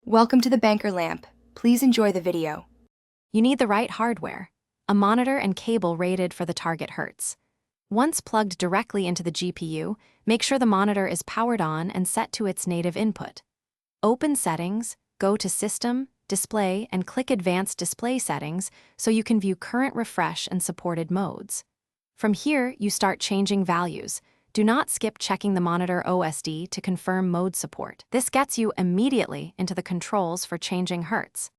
Welcome to the Banker Lamp. Please enjoy the video. You need the right hardware, a monitor and cable rated for the target Hertz. Once plugged directly into the GPU, make sure the monitor is powered on and set to its native input. Open Settings, go to System, Display, and click Advanced Display Settings so you can view current refresh and supported modes. From here, you start changing values. Do not skip checking the monitor OSD to confirm mode support. This gets you immediately into the controls for changing Hertz.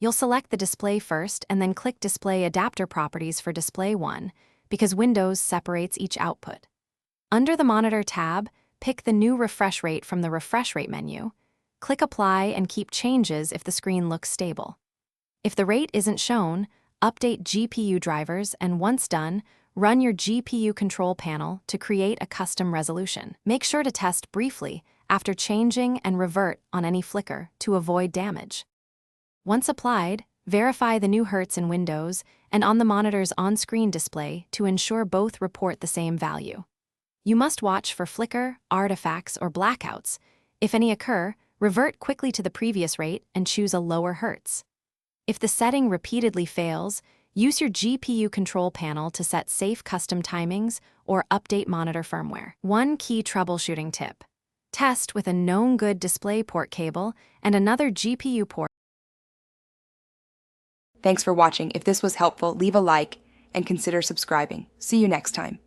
You'll select the display first and then click Display Adapter Properties for Display 1, because Windows separates each output. Under the Monitor tab, pick the new refresh rate from the Refresh Rate menu. Click Apply and keep changes if the screen looks stable. If the rate isn't shown, update GPU drivers and once done, run your GPU control panel to create a custom resolution. Make sure to test briefly after changing and revert on any flicker to avoid damage. Once applied, verify the new Hertz in Windows and on the monitor's on-screen display to ensure both report the same value. You must watch for flicker, artifacts, or blackouts. If any occur, revert quickly to the previous rate and choose a lower Hertz. If the setting repeatedly fails, use your GPU control panel to set safe custom timings or update monitor firmware. One key troubleshooting tip: test with a known good DisplayPort cable and another GPU port. Thanks for watching. If this was helpful, leave a like and consider subscribing. See you next time.